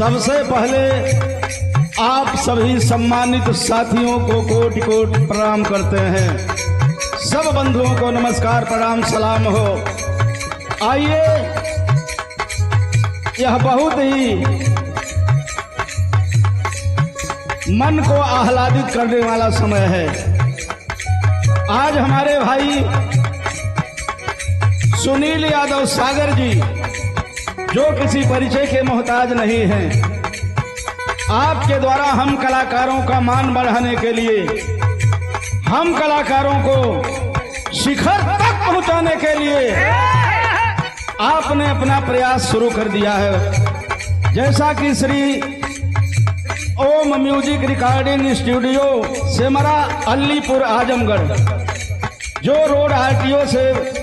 सबसे पहले आप सभी सम्मानित साथियों को कोटि कोटि प्रणाम करते हैं। सब बंधुओं को नमस्कार प्रणाम सलाम हो। आइए, यह बहुत ही मन को आह्लादित करने वाला समय है। आज हमारे भाई सुनील यादव सागर जी, जो किसी परिचय के मोहताज नहीं हैं, आपके द्वारा हम कलाकारों का मान बढ़ाने के लिए, हम कलाकारों को शिखर तक पहुंचाने के लिए आपने अपना प्रयास शुरू कर दिया है। जैसा कि Shri Om music recording studio Semra Alipur Azamgarh, जो रोड आरटीओ से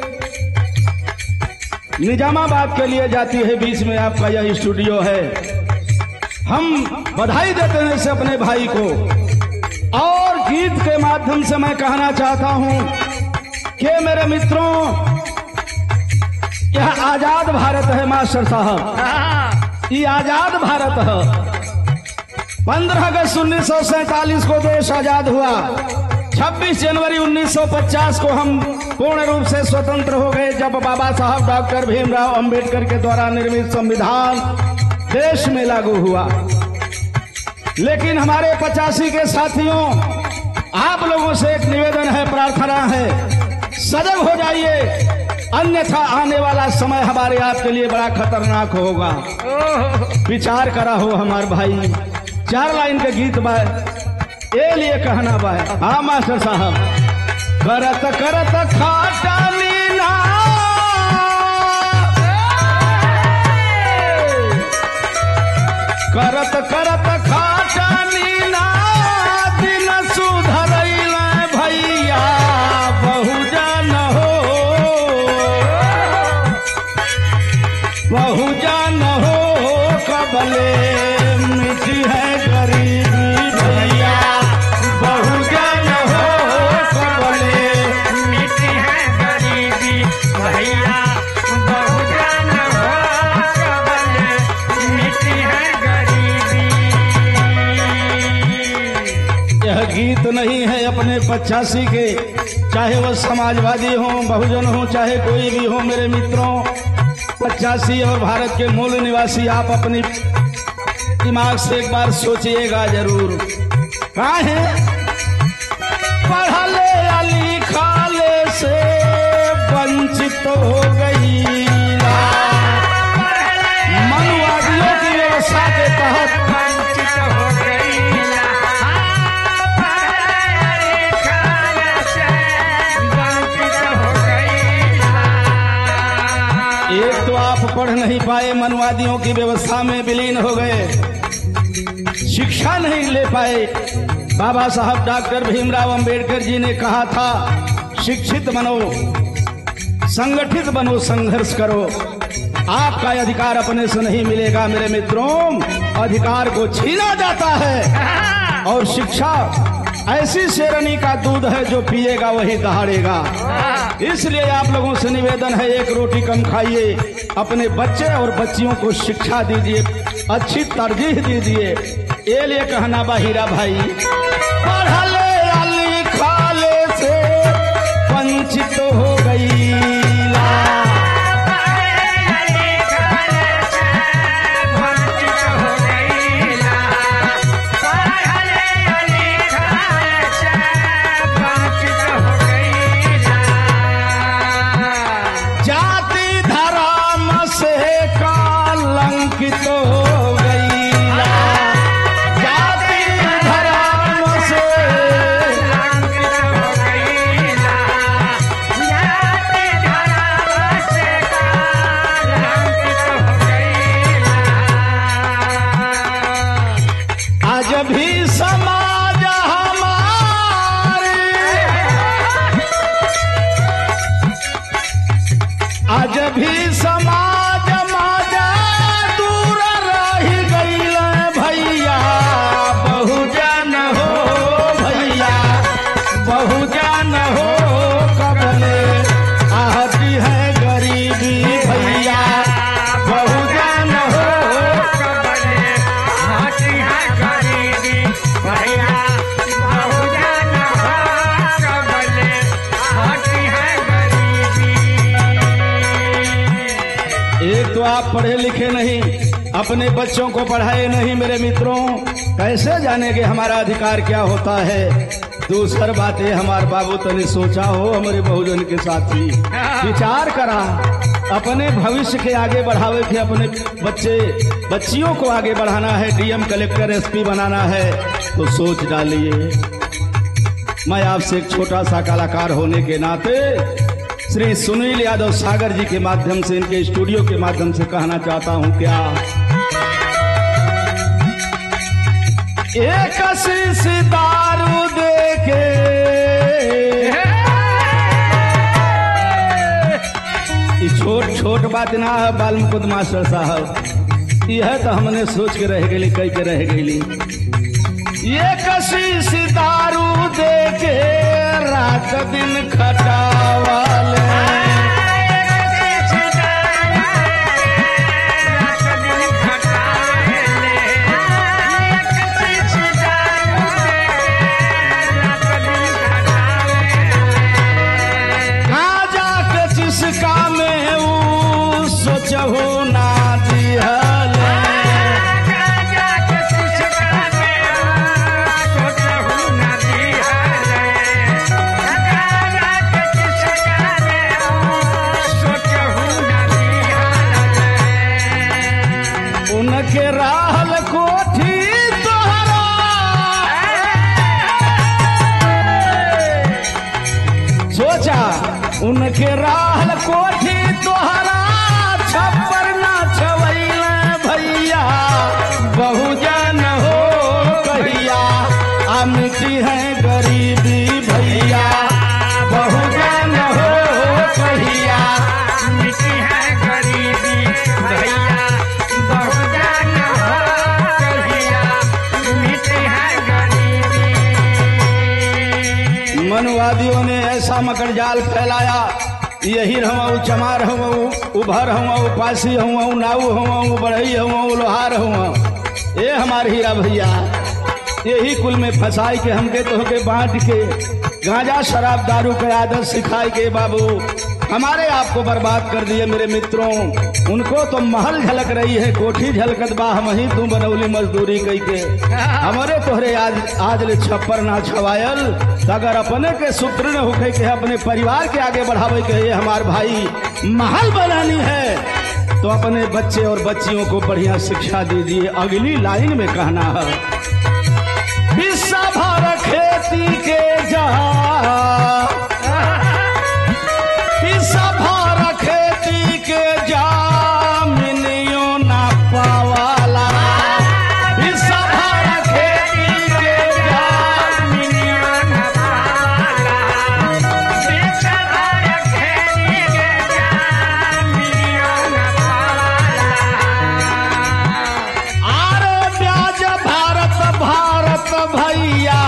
निजामाबाद के लिए जाती है, बीच में आपका यह स्टूडियो है। हम बधाई देते हैं इसे अपने भाई को। और गीत के माध्यम से मैं कहना चाहता हूं कि मेरे मित्रों, यह आजाद भारत है मास्टर साहब, ये आजाद भारत है। 15 अगस्त 1947 को देश आजाद हुआ। 26 जनवरी 1950 को हम पूर्ण रूप से स्वतंत्र हो गए, जब बाबा साहब डॉक्टर भीमराव अंबेडकर के द्वारा निर्मित संविधान देश में लागू हुआ। लेकिन हमारे 85 के साथियों, आप लोगों से एक निवेदन है, प्रार्थना है, सजग हो जाइए, अन्यथा आने वाला समय हमारे आपके लिए बड़ा खतरनाक होगा। विचार करा हो हमारे भाई। 4 लाइन के गीत बाय ये लिए कहना बाय। हाँ मास्टर साहब, करत करत खाटा मीना, करत करत खाटा मीना, दिन सुधरैल भैया बहुजन हो, बहुजन हो कबले मिटी है गरीबी भैया, बहुजन हो कबले मिटी है गरीबी भैया, बहुजन हो कबले मिटी है गरीबी। यह गीत नहीं है अपने 85 के, चाहे वह समाजवादी हो, बहुजन हो, चाहे कोई भी हो। मेरे मित्रों, 85 और भारत के मूल निवासी, आप अपनी दिमाग से एक बार सोचिएगा जरूर। कहाँ है? पढ़ले लिखाले से वंचित हो गई, मनुवादियों की व्यवस्था के तहत वंचित हो गई, वंचित हो गई। एक तो आप पढ़ नहीं पाए, मनुवादियों की व्यवस्था में विलीन हो गए, शिक्षा नहीं ले पाए। बाबा साहब डॉक्टर भीमराव अंबेडकर जी ने कहा था, शिक्षित बनो, संगठित बनो, संघर्ष करो। आपका अधिकार अपने से नहीं मिलेगा मेरे मित्रों, अधिकार को छीना जाता है। और शिक्षा ऐसी शेरनी का दूध है, जो पिएगा वही दहाड़ेगा। इसलिए आप लोगों से निवेदन है, एक रोटी कम खाइए, अपने बच्चे और बच्चियों को शिक्षा दीजिए, अच्छी तरजीह दीजिए। ये लिए कहना बाहिरा भाई, पढ़ले लिखाले से वंचित हो गई, जाति धर्म से कलंकित हो गई, जाति धर्म से बाप पढ़े लिखे नहीं, अपने बच्चों को पढ़ाए नहीं, मेरे मित्रों कैसे जानेंगे हमारा अधिकार क्या होता है। दूसर बात है, हमारे बाबू तने सोचा हो हमारे बहुजन के साथी विचार करा, अपने भविष्य के आगे बढ़ावे के, अपने बच्चियों को आगे बढ़ाना है, डीएम कलेक्टर एसपी बनाना है, तो सोच डालिए। मैं आपसे एक छोटा सा कलाकार होने के नाते श्री सुनील यादव सागर जी के माध्यम से, इनके स्टूडियो के माध्यम से कहना चाहता हूं क्या, एक शीश दारू देके छोट छोट बात ना है बाल मुकुंद मास्टर साहब, यह तो हमने सोच के रह गई, कई के रह गई। एक शीश दारू देके रात दिन खटावाले, सोचहु ना दिहल, उनके रहल कोठी तोहरा, सोचा उनके रहल कोठी तोहरा, छप्पर ना छवैल भैया, बहुजन हो कहिया, मिट्टी है गरीबी भैया, बहुजन हो कहिया, मिट्टी है गरीबी भैया, बहुजन हो कहिया, मिट्टी है गरीबी। मनुवादियों ने ऐसा मकर जाल फैलाया, यही हूँ चमार हूँ, उभर हूँ, पासी हूँ, नाऊ हूँ, बढ़ई हूँ, लोहार हूँ, ये हमारे हीरा भैया, यही कुल में फंसाई के हमके तोहके बांट के, गांजा शराब दारू के आदत सिखाई के बाबू हमारे आप को बर्बाद कर दिए। मेरे मित्रों उनको तो महल झलक रही है, कोठी झलकत बा, हम ही तू बनौली मजदूरी कई के, हमारे तोहरे आज ले छप्पर ना छवायल, अगर अपने के सुदृढ़ होके के अपने परिवार के आगे बढ़ावे के ये हमार भाई महल बनानी है, तो अपने बच्चे और बच्चियों को बढ़िया शिक्षा दीजिए। अगली लाइन में कहना है, हिस्सा भर खेती के जा, हिस्सा भर खेती के जामिनियों ना पावाला, हिस्सा भर खेती के जामिनियों ना पावाला, हिस्सा भर खेती के जामिनियों ना पावाला। आरे ब्याज भारत भारत भैया,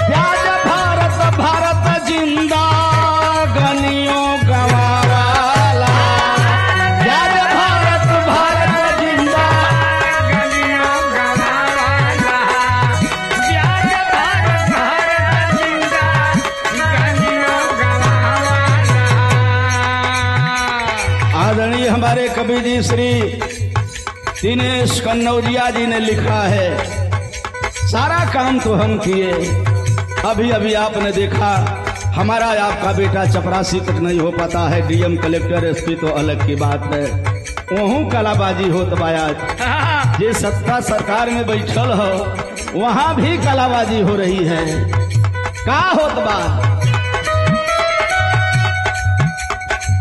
ब्याज भारत भारत जिंदा गनियों गवावाला, ब्याज भारत भारत जिंदा गनियों गवावाला, ब्याज भारत भारत जिंदा गनियों गवावाला। आदरणीय हमारे कवि जी श्री दिनेश कन्नौजिया जी ने लिखा है, सारा काम तो हम किए, अभी अभी आपने देखा हमारा आपका बेटा चपरासी तक नहीं हो पाता है, डीएम कलेक्टर एसपी तो अलग की बात है, वहू कलाबाजी होत बाया, जे सत्ता सरकार में बैठल हो वहां भी कलाबाजी हो रही है, का होत बा,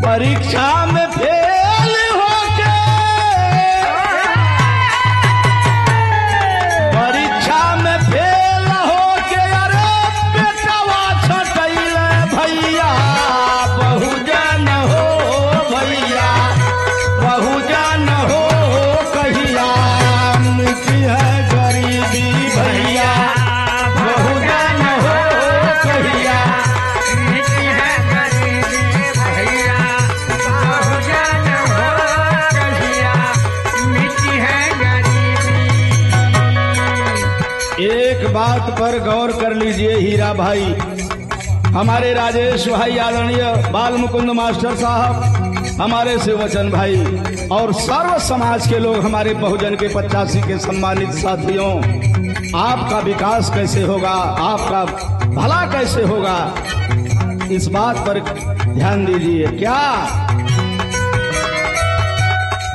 परीक्षा में फेल होके, परीक्षा में फेल होके, अरे बेटवा छटैल भैया, बहुजन हो भैया, बहुजन हो कहिया, मिट्टी है गरीबी भैया, बहुजन हो कहिया, मिट्टी है गरीबी भैया, बहुजन हो कहिया, मिट्टी है गरीबी। एक बात पर गौर कर लीजिए हीरा भाई, हमारे राजेश भाई आदरणीय बाल मुकुंद मास्टर साहब हमारे शिववचन भाई और सर्व समाज के लोग, हमारे बहुजन के 85 के सम्मानित साथियों, आपका विकास कैसे होगा, आपका भला कैसे होगा, इस बात पर ध्यान दीजिए। क्या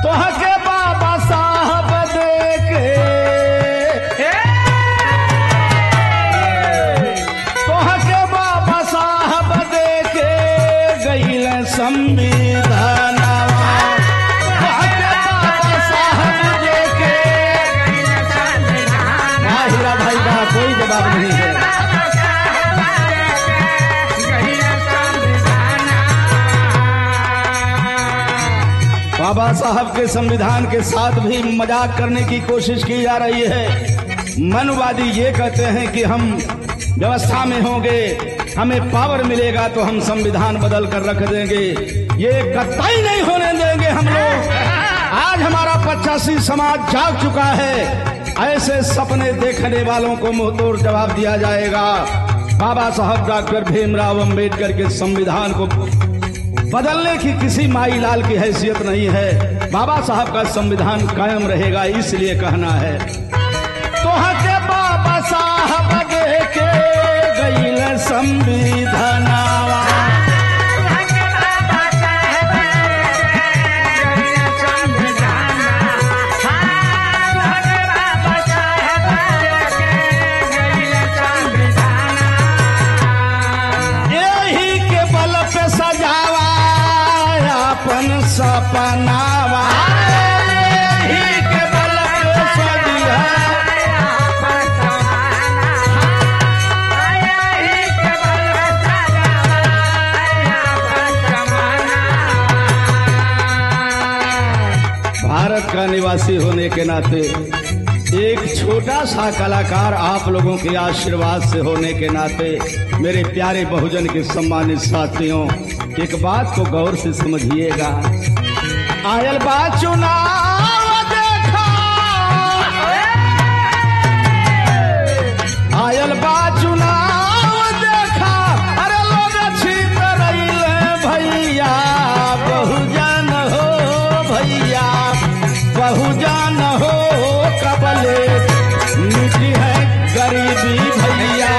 तो हके बाबा साहब देखे, तो हके बाबा साहब देखे गईल संविधान, हके बाबा साहब देखे। हीरा भाई का कोई जवाब नहीं है। बाबा साहब के संविधान के साथ भी मजाक करने की कोशिश की जा रही है। मनवादी ये कहते हैं कि हम व्यवस्था में होंगे, हमें पावर मिलेगा तो हम संविधान बदल कर रख देंगे। ये कतई नहीं होने देंगे हम लोग। आज हमारा 85 समाज जाग चुका है। ऐसे सपने देखने वालों को मुंहतोड़ जवाब दिया जाएगा। बाबा साहब डॉक्टर भीमराव अंबेडकर के संविधान को बदलने की किसी माई लाल की हैसियत नहीं है। बाबा साहब का संविधान कायम रहेगा, इसलिए कहना है। तो हके बाबा साहब देखे गईल संविधानवा, यही के बल पे सजावा अपन सपनावा, यही के बल पे सजिया। भारत का निवासी होने के नाते, एक छोटा सा कलाकार आप लोगों के आशीर्वाद से होने के नाते, मेरे प्यारे बहुजन के सम्मानित साथियों, एक बात को गौर से समझिएगा। आयल बात चुनाव देखा, आयल बात चुनाव देखा, अरे लोग अच्छी तरह भैया, बहुजन हो भैया, बहुजन हो कबले मिटी है गरीबी भैया।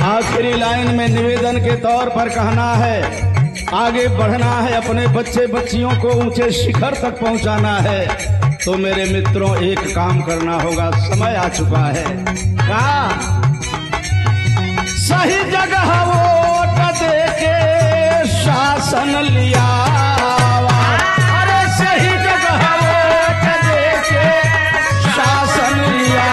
आखिरी लाइन में निवेदन के तौर पर कहना है, आगे बढ़ना है, अपने बच्चे बच्चियों को ऊंचे शिखर तक पहुंचाना है, तो मेरे मित्रों एक काम करना होगा। समय आ चुका है। क्या सही जगह वोट देके शासन लिया, अरे सही जगह वोट देके शासन लिया,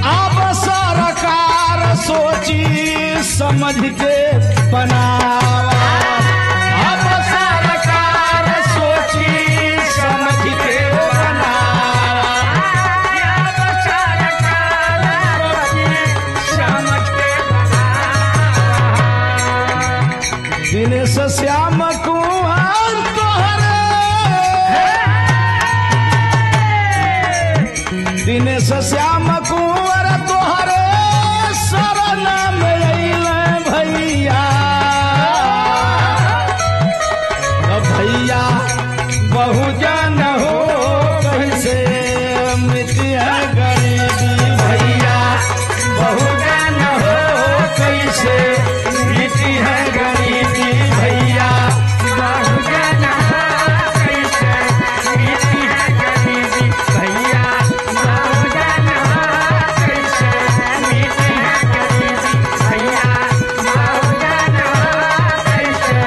अब सरकार सोची समझ के बनावा, अब सरकार सोची समझ के बनावा, अब सरकार सोची समझ के बनावा। दिनेश श्याम कुंवर तोहरे, दिनेश श्याम कुंवर तोहरे शरण में अइले भैया, भैया बहुजन हो कैसे मिटी है गरीबी भैया, बहुजन हो कैसे मिटी है गरीबी भैया, बहुजन हो कैसे मिटी है गरीबी भैया, बहुजन हो कैसे मिटी है गरीबी भैया, बहुजन हो कैसे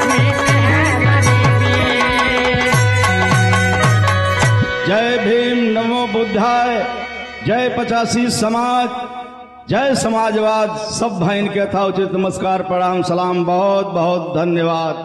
मिटी है गरीबी। जय भीम, नमो बुद्धाय, जय 85 समाज, जय समाजवाद। सब भाइन के यथोचित नमस्कार, प्रणाम, सलाम, बहुत बहुत धन्यवाद।